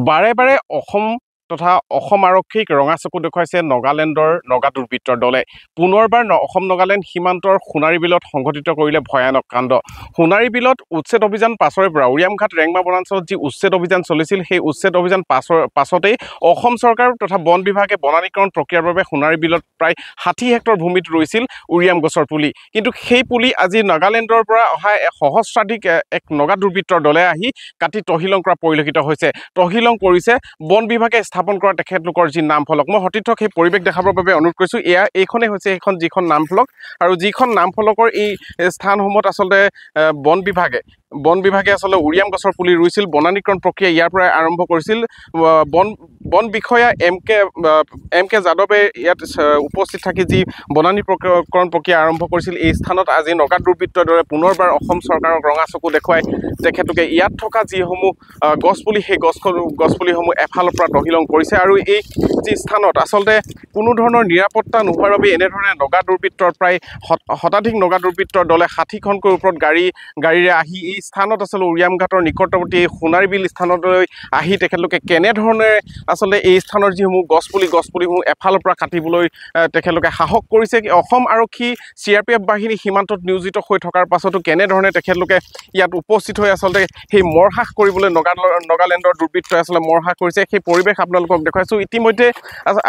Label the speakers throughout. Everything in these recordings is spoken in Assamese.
Speaker 1: বাৰে বাৰে অসম তথা অসম আৰক্ষীক ৰঙা চকু দেখুৱাইছে নগালেণ্ডৰ নগা দুৰ্বৃত্তৰ দলে। পুনৰবাৰ অসম নগালেণ্ড সীমান্তৰ সোণাৰী বিলত সংঘটিত কৰিলে ভয়ানক কাণ্ড। সোণাৰী বিলত উচ্ছেদ অভিযান পাছৰে পৰা উৰিয়ামঘাট ৰেংমা বনাঞ্চলত যি উচ্ছেদ অভিযান চলিছিল, সেই উচ্ছেদ অভিযান পাছতেই অসম চৰকাৰ তথা বন বিভাগে বনানীকৰণ প্ৰক্ৰিয়াৰ বাবে সোণাৰী বিলত প্ৰায় 60 হেক্টৰ ভূমিত ৰুইছিল উৰিয়াম গছৰ পুলি। কিন্তু সেই পুলি আজি নাগালেণ্ডৰ পৰা অহা সহস্ৰাধিক এক নগা দুৰ্বৃত্তৰ দলে আহি কাটি তহিলং কৰা পৰিলক্ষিত হৈছে। তহিলং কৰিছে বন বিভাগে স্থাপন কৰা তেখেতলোকৰ যি নামফলক। মই সতীৰ্থক সেই পৰিৱেশ দেখাবৰ বাবে অনুৰোধ কৰিছোঁ। এইখনেই হৈছে সেইখন যিখন নামফলক, আৰু যিখন নামফলকৰ এই স্থানসমূহত আচলতে বন বিভাগে আচলতে উৰিয়াম গছৰ পুলি ৰুইছিল। বনানীকৰণ প্ৰক্ৰিয়া ইয়াৰ পৰাই আৰম্ভ কৰিছিল। বন বিষয়া এম কে যাদৱে ইয়াত উপস্থিত থাকি যি বনানীকৰণ প্ৰক্ৰিয়া আৰম্ভ কৰিছিল, এই স্থানত আজি নগা দুৰ্বৃত্তৰ দৰে পুনৰবাৰ অসম চৰকাৰক ৰঙা চকু দেখুৱাই তেখেতলোকে ইয়াত থকা যিসমূহ গছপুলি, সেই গছপুলিসমূহ এফালৰ পৰা তহিলং কৰিছে। আৰু এই যি স্থানত আচলতে কোনো ধৰণৰ নিৰাপত্তা নোহোৱাৰ বাবে এনেধৰণে নগা দুৰ্বৃত্তৰ প্ৰায় শতাধিক নগা দুৰ্বৃত্তৰ দলে 60খনকৈ ওপৰত গাড়ীৰে আহি এই স্থানত আচলতে উৰিয়ামঘাটৰ নিকটৱৰ্তী এই সোণাৰী বিল স্থানলৈ আহি তেখেতলোকে কেনেধৰণে আচলতে এই স্থানৰ যিসমূহ গছপুলিসমূহ এফালৰ পৰা কাটিবলৈ তেখেতলোকে সাহস কৰিছে। অসম আৰক্ষী CRPF বাহিনী সীমান্তত নিয়োজিত হৈ থকাৰ পাছতো কেনেধৰণে তেখেতলোকে ইয়াত উপস্থিত হৈ আচলতে সেই মৰহাস কৰিবলৈ নগালেণ্ডৰ দুৰ্বৃত্তই আচলতে মৰহাস কৰিছে, সেই পৰিৱেশ আপোনালোকক দেখুৱাইছোঁ। ইতিমধ্যে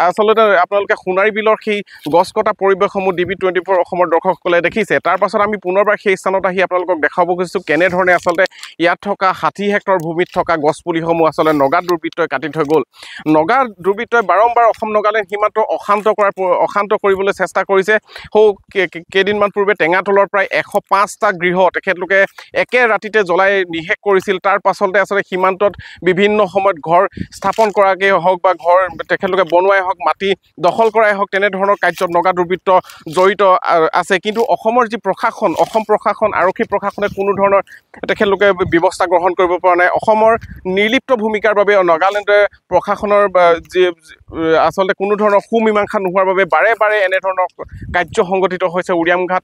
Speaker 1: আচলতে আপোনালোকে সোণাৰী বিলৰ সেই গছ কটা পৰিৱেশসমূহ DB24 অসমৰ দৰ্শকসকলে দেখিছে। তাৰ পাছত আমি পুনৰবাৰ সেই স্থানত আহি আপোনালোকক দেখাব খুজিছোঁ কেনেধৰণে আচলতে ইয়াত থকা 60 হেক্টৰ ভূমিত থকা গছপুলিসমূহ আচলতে নগা দুৰ্বৃত্তই কাটি থৈ গ'ল। নগা দুৰ্বৃত্তই বাৰম্বাৰ অসম নগালেণ্ড সীমান্ত অশান্ত কৰিবলৈ চেষ্টা কৰিছে। কেইদিনমান পূৰ্বে টেঙাতলৰ প্ৰায় 105টা গৃহ তেখেতলোকে একে ৰাতিতে জ্বলাই নিশেষ কৰিছিল। তাৰ পাছতে আচলতে সীমান্তত বিভিন্ন সময়ত ঘৰ স্থাপন কৰাকে হওক বা ঘৰ তেখেতলোকে বনোৱাই হওক, মাটি দখল কৰাই হওক, তেনেধৰণৰ কাৰ্যত নগা দুৰ্বৃত্ত জড়িত আছে। কিন্তু অসমৰ যি অসম প্ৰশাসন, আৰক্ষী প্ৰশাসনে কোনো ধৰণৰ তেখেতলোকে ব্যৱস্থা গ্ৰহণ কৰিব পৰা নাই। অসমৰ নিৰ্লিপ্ত ভূমিকাৰ বাবে নাগালেণ্ডে প্ৰশাসনৰ যি আচলতে কোনো ধৰণৰ সুমীমাংসা নোহোৱাৰ বাবে বাৰে বাৰে এনেধৰণৰ কাৰ্য সংঘটিত হৈছে উৰিয়ামঘাট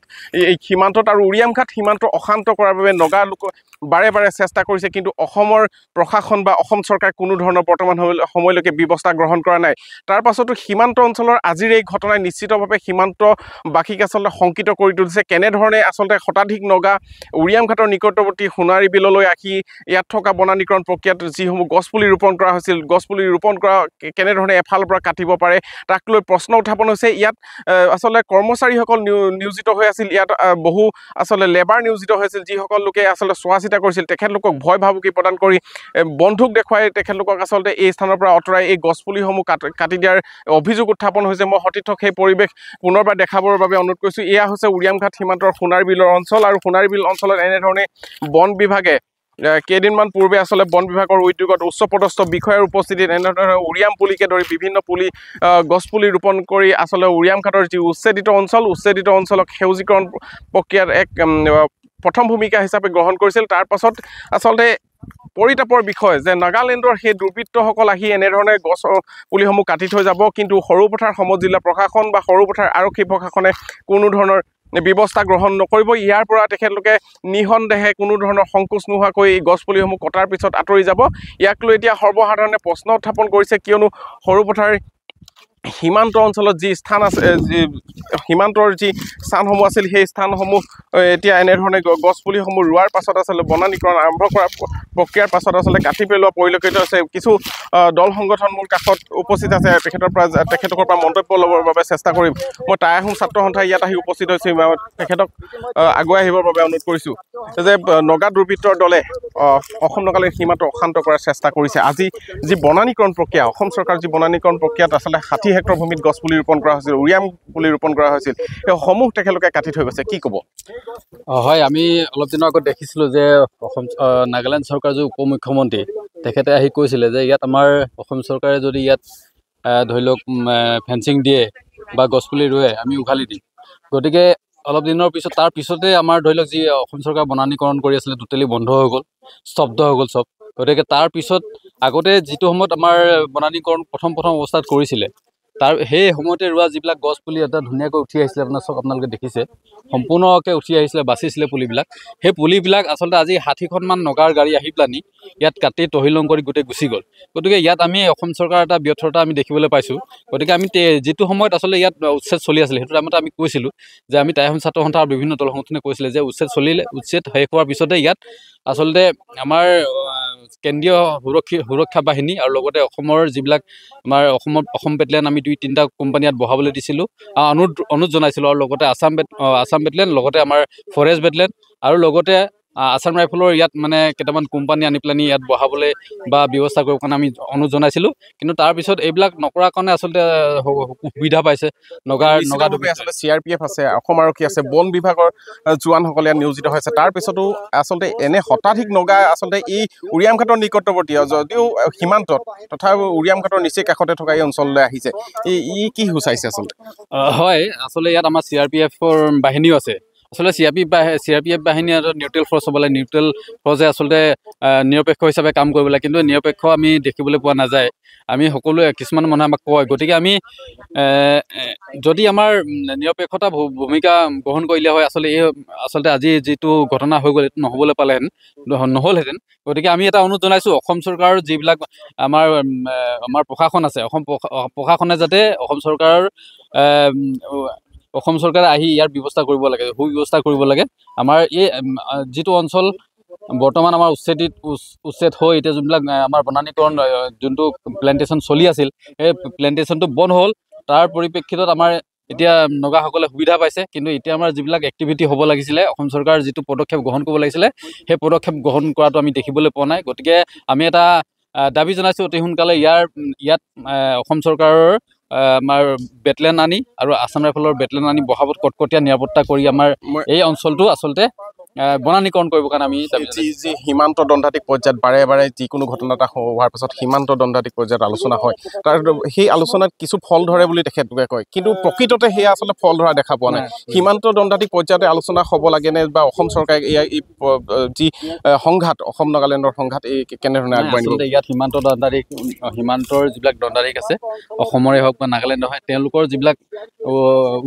Speaker 1: এই সীমান্তত। আৰু উৰিয়ামঘাট সীমান্ত অশান্ত কৰাৰ বাবে নগা লোকে বাৰে বাৰে চেষ্টা কৰিছে, কিন্তু অসমৰ প্ৰশাসন বা অসম চৰকাৰে কোনো ধৰণৰ বৰ্তমান সময়লৈকে ব্যৱস্থা গ্ৰহণ কৰা নাই। তাৰ পাছতো সীমান্ত অঞ্চলৰ আজিৰ এই ঘটনাই নিশ্চিতভাৱে সীমান্তবাসীক আচলতে শংকিত কৰি তুলিছে। কেনেধৰণে আচলতে শতাধিক নগা উৰিয়ামঘাটৰ নিকটৱৰ্তী সোণাৰী বিললৈ আহি ইয়াত থকা বনানীকৰণ প্ৰক্ৰিয়াত যিসমূহ গছপুলি ৰোপণ কৰা হৈছিল, গছপুলি ৰোপণ কৰা কেনেধৰণে এফালৰ পৰা কাটিব পাৰে তাক লৈ প্ৰশ্ন উত্থাপন হৈছে। ইয়াত আচলতে কৰ্মচাৰীসকল নিয়োজিত হৈ আছিল, ইয়াত বহু আচলতে লেবাৰ নিয়োজিত হৈছিল, যিসকল লোকে আচলতে চোৱা চিতা কৰিছিল। তেখেতলোকক ভয় ভাবুকি প্ৰদান কৰি বন্দুক দেখুৱাই তেখেতলোকক আচলতে এই স্থানৰ পৰা আঁতৰাই এই গছপুলিসমূহ কাটি দিয়াৰ অভিযোগ উত্থাপন হৈছে। মই সতীৰ্থক সেই পৰিৱেশ পুনৰবাৰ দেখাবৰ বাবে অনুৰোধ কৰিছোঁ। এয়া হৈছে উৰিয়ামঘাট সীমান্তৰ সোণাৰী বিলৰ অঞ্চল, আৰু সোণাৰী বিল অঞ্চলত এনেধৰণে বন বিভাগে কেইদিনমান পূৰ্বে আচলতে বন বিভাগৰ উদ্যোগত উচ্চপদস্থ বিষয়াৰ উপস্থিতিত এনেধৰণে উৰিয়াম পুলিকে ধৰি বিভিন্ন গছপুলি ৰোপণ কৰি আচলতে উৰিয়ামঘাটৰ যি উচ্ছেদিত অঞ্চলক সেউজীকৰণ প্ৰক্ৰিয়াত এক প্ৰথম ভূমিকা হিচাপে গ্ৰহণ কৰিছিল। তাৰ পাছত আচলতে পৰিতাপৰ বিষয় যে নাগালেণ্ডৰ সেই দুৰ্বৃত্তসকল আহি এনেধৰণে গছ পুলিসমূহ কাটি থৈ যাব, কিন্তু সৰুপথাৰ সমজিলা প্ৰশাসন বা সৰুপথাৰ আৰক্ষী প্ৰশাসনে কোনো ধৰণৰ ব্যৱস্থা গ্ৰহণ নকৰিব। ইয়াৰ পৰা তেখেতলোকে নিঃসন্দেহে কোনো ধৰণৰ সংকোচ নোহোৱাকৈ এই গছপুলিসমূহ কটাৰ পিছত আঁতৰি যাব। ইয়াক লৈ এতিয়া সৰ্বসাধাৰণে প্ৰশ্ন উত্থাপন কৰিছে, কিয়নো সৰুপথাৰ সীমান্ত অঞ্চলত যি স্থান আছে, সীমান্তৰ যি স্থানসমূহ আছিল, সেই স্থানসমূহ এতিয়া এনেধৰণে গছপুলিসমূহ ৰোৱাৰ পাছত আচলতে বনানীকৰণ আৰম্ভ কৰা প্ৰক্ৰিয়াৰ পাছত আচলতে কাটি পেলোৱা পৰিলক্ষিত হৈছে। কিছু দল সংগঠন মোৰ কাষত উপস্থিত আছে, তেখেতলোকৰ পৰা মন্তব্য ল'বৰ বাবে চেষ্টা কৰিম। মই টাই আহোম ছাত্ৰ সন্থাই ইয়াত আহি উপস্থিত হৈছোঁ, তেখেতক আগুৱাই আহিবৰ বাবে অনুৰোধ কৰিছোঁ। যে নগা দুৰ্বৃত্তৰ দলে অসম নাগালেণ্ড সীমান্ত অশান্ত কৰাৰ চেষ্টা কৰিছে। আজি যি বনানীকৰণ প্ৰক্ৰিয়া, অসম চৰকাৰৰ যি বনানীকৰণ প্ৰক্ৰিয়াত আচলতে 60 হেক্টৰ ভূমিত গছ পুলি ৰোপণ কৰা হৈছিল, উৰিয়াম পুলি ৰোপণ কৰা হৈছিল, সেইসমূহ তেখেতলোকে কাটি থৈ গৈছে। কি ক'ব?
Speaker 2: হয়, আমি অলপ দিনৰ আগত দেখিছিলোঁ যে নাগালেণ্ড চৰকাৰৰ যি উপ মুখ্যমন্ত্ৰী তেখেতে আহি কৈছিলে যে ইয়াত আমাৰ অসম চৰকাৰে যদি ইয়াত ধৰি লওক ফেঞ্চিং দিয়ে বা গছপুলি ৰুৱে আমি উঘালি দিম। গতিকে অলপ দিনৰ পিছত তাৰ পিছতে আমাৰ ধৰি লওক যি অসম চৰকাৰ বনানীকৰণ কৰি আছিলে টোটেলি বন্ধ হৈ গ'ল, স্তব্ধ হৈ গ'ল চব। গতিকে তাৰ পিছত আগতে যিটো সময়ত আমাৰ বনানীকৰণ প্ৰথম অৱস্থাত কৰিছিলে, তাৰ সেই সময়তে ৰোৱা যিবিলাক গছ পুলি এটা ধুনীয়াকৈ উঠি আহিছিলে আপোনালোকে দেখিছে সম্পূৰ্ণকৈ উঠি আহিছিলে বাচিছিলে পুলিবিলাক সেই পুলিবিলাক আচলতে আজি 60খনমান নগাৰ গাড়ী আহি পেলানি ইয়াত কাটি তহিলং কৰি গোটেই গুচি গ'ল গতিকে ইয়াত আমি অসম চৰকাৰৰ এটা ব্যৰ্থতা আমি দেখিবলৈ পাইছোঁ গতিকে আমি যিটো সময়ত আচলতে ইয়াত উচ্ছেদ চলি আছিলে সেইটো টাইমতে আমি কৈছিলোঁ যে আমি টাই আহোম ছাত্ৰ সন্থা আৰু বিভিন্ন দল সংগঠনে কৈছিলে যে উচ্ছেদ শেষ হোৱাৰ পিছতে ইয়াত আচলতে আমাৰ কেন্দ্ৰীয় সুৰক্ষা বাহিনী আৰু লগতে অসমৰ যিবিলাক আমাৰ অসম বেটেলিয়ান আমি 2-3টা কোম্পানী ইয়াত বহাবলৈ দিছিলোঁ অনুৰোধ জনাইছিলোঁ আৰু লগতে আছাম বেটেলিয়ান লগতে আমাৰ ফৰেষ্ট বেটেলিয়ান আৰু লগতে আছাম ৰাইফলৰ ইয়াত মানে কেইটামান কোম্পানী আনি পেলানি ইয়াত বহাবলৈ বা ব্যৱস্থা কৰিব কাৰণে আমি অনুৰোধ জনাইছিলোঁ কিন্তু তাৰপিছত এইবিলাক নকৰাৰ কাৰণে আচলতে সুবিধা পাইছে নগা
Speaker 1: আচলতে CRPF আছে অসম আৰক্ষী আছে বন বিভাগৰ জোৱানসকলে ইয়াত নিয়োজিত হৈছে তাৰপিছতো আচলতে এনে শতাধিক নগা আচলতে এই উৰিয়াম ঘাটৰ নিকটৱৰ্তী যদিও সীমান্তত তথাপিও উৰিয়াম ঘাটৰ নিচেই কাষতে থকা এই অঞ্চললৈ আহিছে ই কি সূচাইছে আচলতে
Speaker 2: হয় আচলতে ইয়াত আমাৰ CRPFৰ বাহিনীও আছে আচলতে CRPF বাহিনী আৰু নিউট্ৰেল ফ'ৰ্চ হ'ব লাগে নিউট্ৰেল ফ'ৰ্চে আচলতে নিৰপেক্ষ হিচাপে কাম কৰিব লাগে কিন্তু নিৰপেক্ষ আমি দেখিবলৈ পোৱা নাযায় আমি সকলোৱে কিছুমান মানুহে আমাক কয় গতিকে আমি যদি আমাৰ নিৰপেক্ষতা ভূমিকা গ্ৰহণ কৰিলে হয় আচলতে আজি যিটো ঘটনা হৈ গ'ল এইটো নহ'বলৈ পালেহেঁতেন নহ'লহেঁতেন গতিকে আমি এটা অনুৰোধ জনাইছোঁ অসম চৰকাৰৰ যিবিলাক আমাৰ প্ৰশাসন আছে প্ৰশাসনে যাতে অসম চৰকাৰে আহি ইয়াৰ ব্যৱস্থা কৰিব লাগে সুব্যৱস্থা কৰিব লাগে আমাৰ এই যিটো অঞ্চল বৰ্তমান আমাৰ উচ্ছেদ হৈ এতিয়া যোনবিলাক আমাৰ বনানীকৰণ যোনটো প্লেণ্টেশ্যন চলি আছিল সেই প্লেণ্টেশ্যনটো বন্ধ হ'ল তাৰ পৰিপ্ৰেক্ষিতত আমাৰ এতিয়া নগাসকলে সুবিধা পাইছে কিন্তু এতিয়া আমাৰ যিবিলাক এক্টিভিটি হ'ব লাগিছিলে অসম চৰকাৰৰ যিটো পদক্ষেপ গ্ৰহণ কৰিব লাগিছিলে সেই পদক্ষেপ গ্ৰহণ কৰাটো আমি দেখিবলৈ পোৱা নাই গতিকে আমি এটা দাবী জনাইছোঁ অতি সোনকালে ইয়াত অসম চৰকাৰৰ আমাৰ বেটেলিয়ান আনি আৰু আছাম ৰাইফলৰ বেটেলিয়ান আনি বহাবত কটকটীয়া নিৰাপত্তা কৰি আমাৰ এই অঞ্চলটো আচলতে বনানীকৰণ কৰিবৰ কাৰণে আমি
Speaker 1: যি সীমান্ত দণ্ডাধিক পৰ্যায়ত বাৰে বাৰে যিকোনো ঘটনা এটা হোৱাৰ পাছত সীমান্ত দণ্ডাধিক পৰ্যায়ত আলোচনা হয় তাৰ সেই আলোচনাত কিছু ফল ধৰে বুলি তেখেতলোকে কয় কিন্তু প্ৰকৃততে সেয়া আচলতে ফল ধৰা দেখা পোৱা নাই সীমান্ত দণ্ডাধিক পৰ্যায়তে আলোচনা হ'ব লাগেনে বা অসম চৰকাৰে যি সংঘাত অসম নাগালেণ্ডৰ সংঘাত এই কেনেধৰণে আগবাঢ়ি নিব
Speaker 2: ইয়াত সীমান্তৰ যিবিলাক দণ্ডাধিক আছে অসমৰে হওক বা নাগালেণ্ডৰ হয় তেওঁলোকৰ যিবিলাক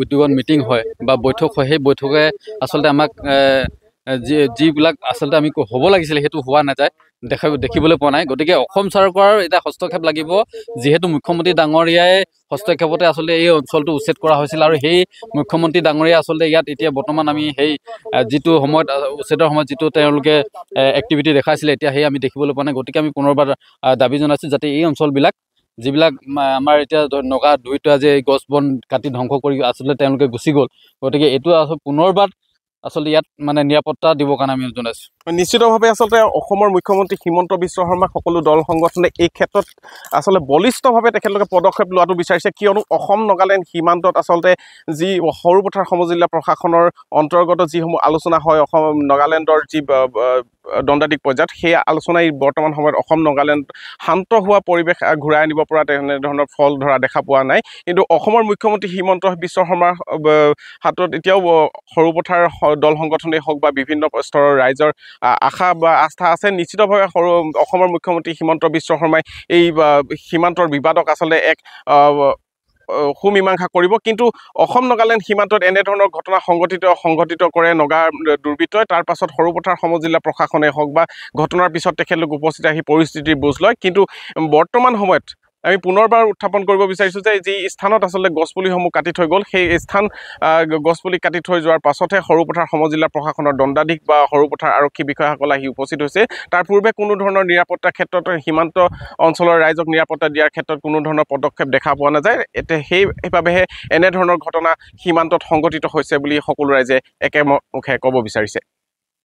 Speaker 2: উদ্যোগত মিটিং হয় বা বৈঠক হয় সেই বৈঠকে আচলতে আমাক যিবিলাক আচলতে আমি হ'ব লাগিছিলে সেইটো হোৱা নাযায় দেখিবলৈ পোৱা নাই গতিকে অসম চৰকাৰৰ এটা হস্তক্ষেপ লাগিব যিহেতু মুখ্যমন্ত্ৰী ডাঙৰীয়াই হস্তক্ষেপতে আচলতে এই অঞ্চলটো উচ্ছেদ কৰা হৈছিল আৰু সেই মুখ্যমন্ত্ৰী ডাঙৰীয়া আচলতে ইয়াত এতিয়া বৰ্তমান আমি সেই যিটো সময়ত উচ্ছেদৰ সময়ত যিটো তেওঁলোকে এক্টিভিটি দেখাইছিলে এতিয়া সেই আমি দেখিবলৈ পোৱা নাই গতিকে আমি পুনৰবাৰ দাবী জনাইছোঁ যাতে এই অঞ্চলবিলাক যিবিলাক আমাৰ এতিয়া নগা দুইটা যে গছ বন কাটি ধ্বংস কৰি আচলতে তেওঁলোকে গুচি গ'ল গতিকে এইটো পুনৰবাৰ আচলতে ইয়াত মানে নিৰাপত্তা দিবৰ কাৰণে আমি জনাইছোঁ
Speaker 1: নিশ্চিতভাৱে আচলতে অসমৰ মুখ্যমন্ত্ৰী হিমন্ত বিশ্ব শৰ্মাক সকলো দল সংগঠনে এই ক্ষেত্ৰত আচলতে বলিষ্ঠভাৱে তেখেতলোকে পদক্ষেপ লোৱাটো বিচাৰিছে কিয়নো অসম নাগালেণ্ড সীমান্তত আচলতে যি সৰুপথাৰ সমজিলা প্ৰশাসনৰ অন্তৰ্গত যিসমূহ আলোচনা হয় অসম নাগালেণ্ডৰ যি দণ্ডাধিক পৰ্যায়ত সেই আলোচনাই বৰ্তমান সময়ত অসম নাগালেণ্ড শান্ত হোৱা পৰিৱেশ ঘূৰাই আনিব পৰা তেনেধৰণৰ ফল ধৰা দেখা পোৱা নাই কিন্তু অসমৰ মুখ্যমন্ত্ৰী হিমন্ত বিশ্ব শৰ্মাৰ হাতত এতিয়াও সৰুপথাৰ দল সংগঠনেই হওক বা বিভিন্ন স্তৰৰ ৰাইজৰ আশা বা আস্থা আছে নিশ্চিতভাৱে অসমৰ মুখ্যমন্ত্ৰী হিমন্ত বিশ্ব শৰ্মাই এই সীমান্তৰ বিবাদক আচলতে এক সুমীমাংসা কৰিব কিন্তু অসম নাগালেণ্ড সীমান্তত এনেধৰণৰ ঘটনা সংঘটিত কৰে নগা দুৰ্বৃত্তই তাৰ পাছত সৰুপথাৰ সমজিলা প্ৰশাসনে হওক বা ঘটনাৰ পিছত তেখেতলোক উপস্থিত আহি পৰিস্থিতিৰ বুজ লয় কিন্তু বৰ্তমান সময়ত আমি পুনৰবাৰ উত্থাপন কৰিব বিচাৰিছোঁ যে যি স্থানত আচলতে গছপুলিসমূহ কাটি থৈ গ'ল সেই স্থান গছপুলি কাটি থৈ যোৱাৰ পাছতহে সৰুপথাৰ সমজিলা প্ৰশাসনৰ দণ্ডাধীশ বা সৰুপথাৰ আৰক্ষী বিষয়াসকল আহি উপস্থিত হৈছে তাৰ পূৰ্বে কোনো ধৰণৰ নিৰাপত্তাৰ ক্ষেত্ৰত সীমান্ত অঞ্চলৰ ৰাইজক নিৰাপত্তা দিয়াৰ ক্ষেত্ৰত কোনো ধৰণৰ পদক্ষেপ দেখা পোৱা নাযায় এতিয়া সেইবাবেহে এনেধৰণৰ ঘটনা সীমান্তত সংঘটিত হৈছে বুলি সকলো ৰাইজে একেমুখে ক'ব বিচাৰিছে